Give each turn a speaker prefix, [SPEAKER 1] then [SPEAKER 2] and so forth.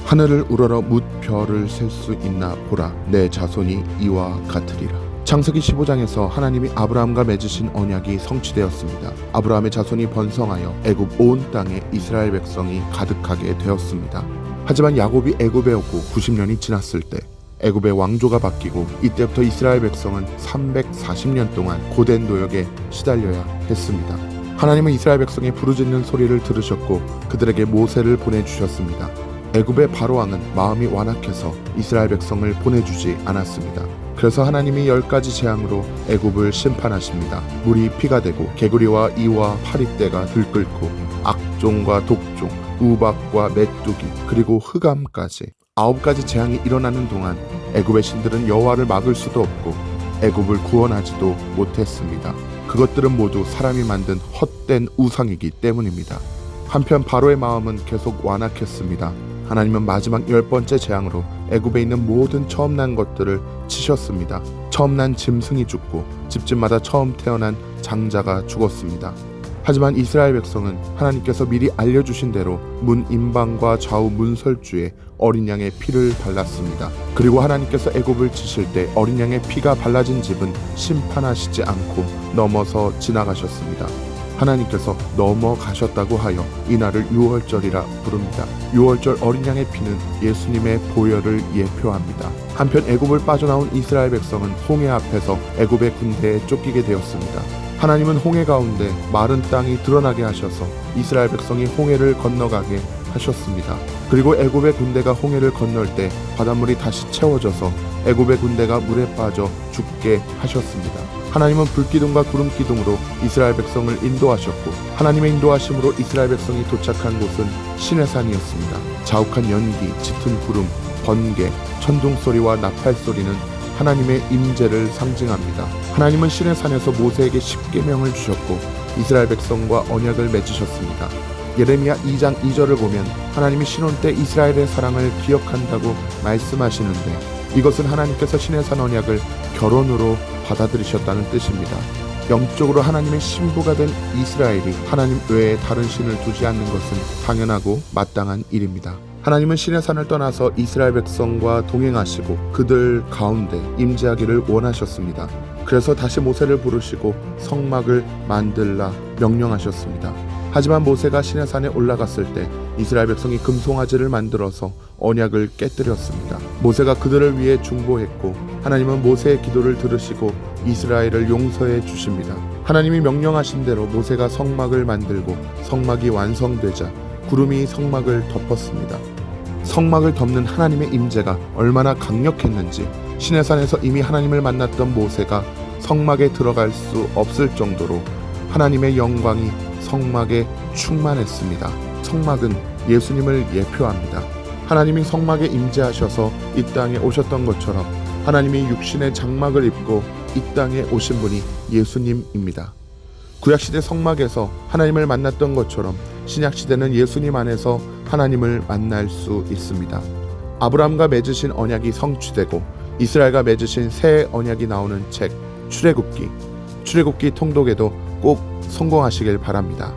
[SPEAKER 1] 하늘을 우러러 뭇 별을 셀 수 있나 보라. 내 자손이 이와 같으리라. 창세기 15장에서 하나님이 아브라함과 맺으신 언약이 성취되었습니다. 아브라함의 자손이 번성하여 애굽 온 땅에 이스라엘 백성이 가득하게 되었습니다. 하지만 야곱이 애굽에 오고 90년이 지났을 때 애굽의 왕조가 바뀌고 이때부터 이스라엘 백성은 340년 동안 고된 노역에 시달려야 했습니다. 하나님은 이스라엘 백성의 부르짖는 소리를 들으셨고 그들에게 모세를 보내주셨습니다. 애굽의 바로왕은 마음이 완악해서 이스라엘 백성을 보내주지 않았습니다. 그래서 하나님이 10가지 재앙으로 애굽을 심판하십니다. 물이 피가 되고 개구리와 이와 파리떼가 들끓고 악종과 독종, 우박과 메뚜기 그리고 흑암까지 9가지 재앙이 일어나는 동안 애굽의 신들은 여호와를 막을 수도 없고 애굽을 구원하지도 못했습니다. 그것들은 모두 사람이 만든 헛된 우상이기 때문입니다. 한편 바로의 마음은 계속 완악했습니다. 하나님은 마지막 10번째 재앙으로 애굽에 있는 모든 처음 난 것들을 치셨습니다. 처음 난 짐승이 죽고 집집마다 처음 태어난 장자가 죽었습니다. 하지만 이스라엘 백성은 하나님께서 미리 알려주신 대로 문 임방과 좌우 문설주에 어린 양의 피를 발랐습니다. 그리고 하나님께서 애굽을 치실 때 어린 양의 피가 발라진 집은 심판하시지 않고 넘어서 지나가셨습니다. 하나님께서 넘어가셨다고 하여 이날을 유월절이라 부릅니다. 유월절 어린 양의 피는 예수님의 보혈을 예표합니다. 한편 애굽을 빠져나온 이스라엘 백성은 홍해 앞에서 애굽의 군대에 쫓기게 되었습니다. 하나님은 홍해 가운데 마른 땅이 드러나게 하셔서 이스라엘 백성이 홍해를 건너가게 하셨습니다. 그리고 애굽의 군대가 홍해를 건널 때 바닷물이 다시 채워져서 애굽의 군대가 물에 빠져 죽게 하셨습니다. 하나님은 불기둥과 구름기둥으로 이스라엘 백성을 인도하셨고 하나님의 인도하심으로 이스라엘 백성이 도착한 곳은 시내산이었습니다. 자욱한 연기, 짙은 구름, 번개, 천둥소리와 나팔소리는 하나님의 임재를 상징합니다. 하나님은 시내산에서 모세에게 10계명을 주셨고 이스라엘 백성과 언약을 맺으셨습니다. 예레미야 2장 2절을 보면 하나님이 신혼 때 이스라엘의 사랑을 기억한다고 말씀하시는데 이것은 하나님께서 시내산 언약을 결혼으로 받아들이셨다는 뜻입니다. 영적으로 하나님의 신부가 된 이스라엘이 하나님 외에 다른 신을 두지 않는 것은 당연하고 마땅한 일입니다. 하나님은 시내산을 떠나서 이스라엘 백성과 동행하시고 그들 가운데 임재하기를 원하셨습니다. 그래서 다시 모세를 부르시고 성막을 만들라 명령하셨습니다. 하지만 모세가 시내산에 올라갔을 때 이스라엘 백성이 금송아지를 만들어서 언약을 깨뜨렸습니다. 모세가 그들을 위해 중보했고 하나님은 모세의 기도를 들으시고 이스라엘을 용서해 주십니다. 하나님이 명령하신 대로 모세가 성막을 만들고 성막이 완성되자 구름이 성막을 덮었습니다. 성막을 덮는 하나님의 임재가 얼마나 강력했는지 시내산에서 이미 하나님을 만났던 모세가 성막에 들어갈 수 없을 정도로 하나님의 영광이 성막에 충만했습니다. 성막은 예수님을 예표합니다. 하나님이 성막에 임재하셔서 이 땅에 오셨던 것처럼 하나님이 육신의 장막을 입고 이 땅에 오신 분이 예수님입니다. 구약시대 성막에서 하나님을 만났던 것처럼 신약시대는 예수님 안에서 하나님을 만날 수 있습니다. 아브라함과 맺으신 언약이 성취되고 이스라엘과 맺으신 새 언약이 나오는 책 출애굽기 통독에도 꼭 성공하시길 바랍니다.